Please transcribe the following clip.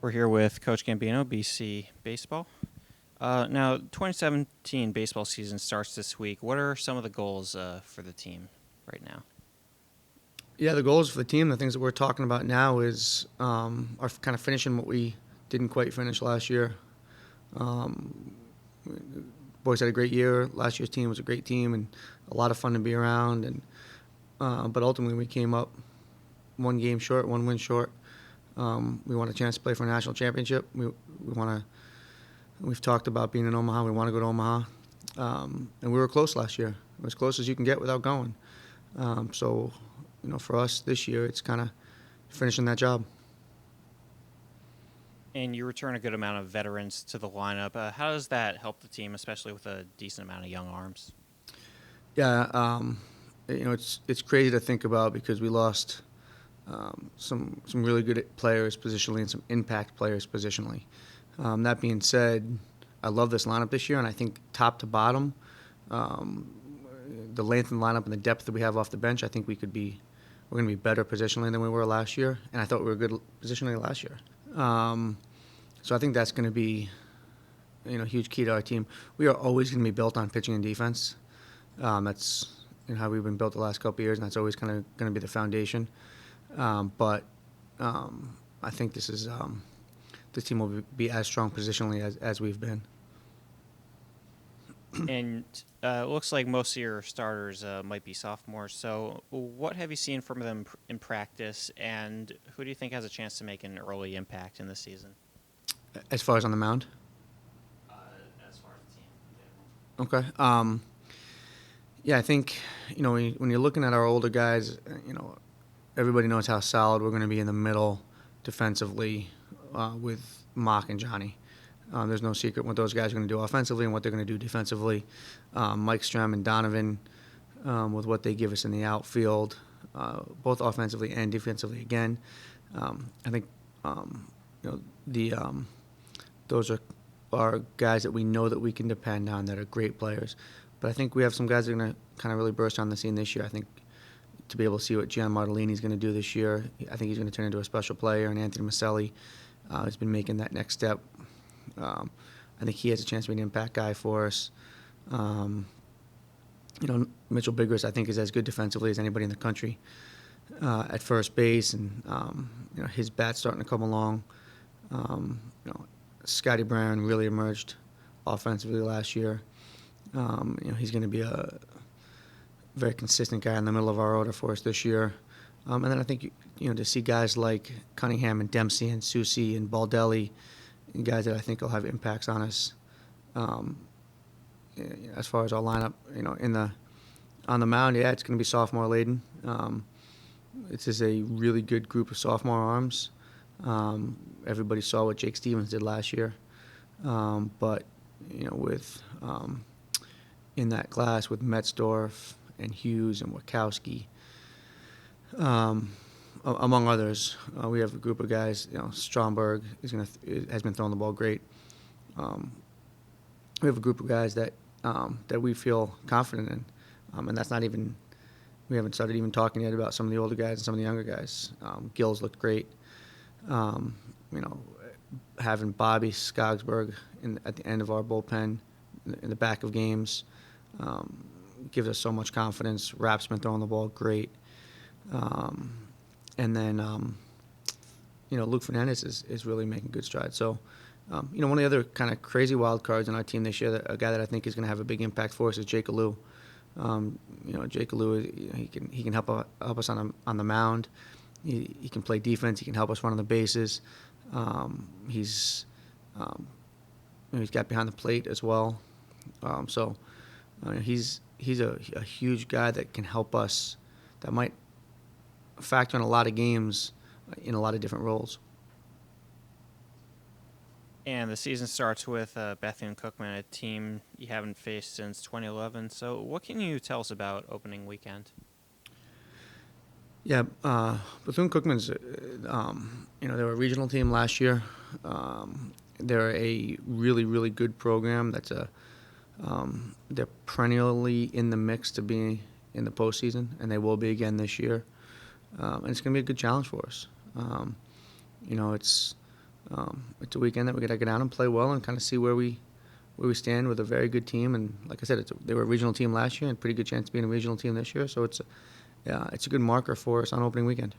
We're here with Coach Gambino, BC Baseball. Now, 2017 baseball season starts this week. What are some of the goals for the team right now? Yeah, the goals for the team, the things that we're talking about now is are kind of finishing what we didn't quite finish last year. Um, Boys had a great year. Last year's team was a great team and a lot of fun to be around. And but ultimately, we came up one game short, one win short. We want a chance to play for a national championship. We want to. We've talked about being in Omaha. We want to go to Omaha, and we were close last year. As close as you can get without going. So, for us this year, it's kind of finishing that job. And you return a good amount of veterans to the lineup. How does that help the team, especially with a decent amount of young arms? Yeah, it's crazy to think about because we lost some really good players positionally and some impact players positionally. That being said, I love this lineup this year, and I think top to bottom, the length of the lineup and the depth that we have off the bench, I think we're going to be better positionally than we were last year, and I thought we were good positionally last year. So I think that's going to be, a huge key to our team. We are always going to be built on pitching and defense. That's how we've been built the last couple of years, and that's always kind of going to be the foundation. But I think this team will be as strong positionally as we've been. And it looks like most of your starters might be sophomores. So what have you seen from them in practice, and who do you think has a chance to make an early impact in the season? As far as on the mound? As far as the team. Okay. Yeah, I think, when you're looking at our older guys, everybody knows how solid we're going to be in the middle defensively with Mock and Johnny. There's no secret what those guys are going to do offensively and what they're going to do defensively. Mike Strem and Donovan, with what they give us in the outfield, both offensively and defensively again. I think, those are guys that we know that we can depend on that are great players. But I think we have some guys that are going to kind of really burst on the scene this year. I think to be able to see what Gian Martellini is going to do this year, I think he's going to turn into a special player. And Anthony Maselli has been making that next step. I think he has a chance to be an impact guy for us. Mitchell Biggers, I think, is as good defensively as anybody in the country at first base, and his bat's starting to come along. Scotty Brown really emerged offensively last year. He's going to be a very consistent guy in the middle of our order for us this year. And then I think, to see guys like Cunningham and Dempsey and Susi and Baldelli, and guys that I think will have impacts on us as far as our lineup, on the mound, yeah, it's going to be sophomore laden. This is a really good group of sophomore arms. Everybody saw what Jake Stevens did last year. But, with in that class with Metzdorf and Hughes and Wachowski, among others, we have a group of guys. Stromberg has been throwing the ball great. We have a group of guys that we feel confident in, and that's not even. We haven't started even talking yet about some of the older guys and some of the younger guys. Gills looked great. Having Bobby Skogsberg at the end of our bullpen, in the back of games, gives us so much confidence. Rapp's been throwing the ball great. And then, Luke Fernandez is really making good strides. So, one of the other kind of crazy wild cards on our team this year, a guy that I think is going to have a big impact for us is Jake Alou. Jake Alou, he can help us on the mound. He can play defense. He can help us run on the bases. He's got behind the plate as well. So he's a huge guy that can help us. That might factor in a lot of games in a lot of different roles. And the season starts with Bethune-Cookman, a team you haven't faced since 2011. So what can you tell us about opening weekend? Yeah, Bethune-Cookman's, they were a regional team last year. They're a really, really good program. They're perennially in the mix to be in the postseason, and they will be again this year. And it's going to be a good challenge for us. It's It's a weekend that we got to get out and play well and kind of see where we stand with a very good team. And like I said, they were a regional team last year and pretty good chance of being a regional team this year. So it's a good marker for us on opening weekend.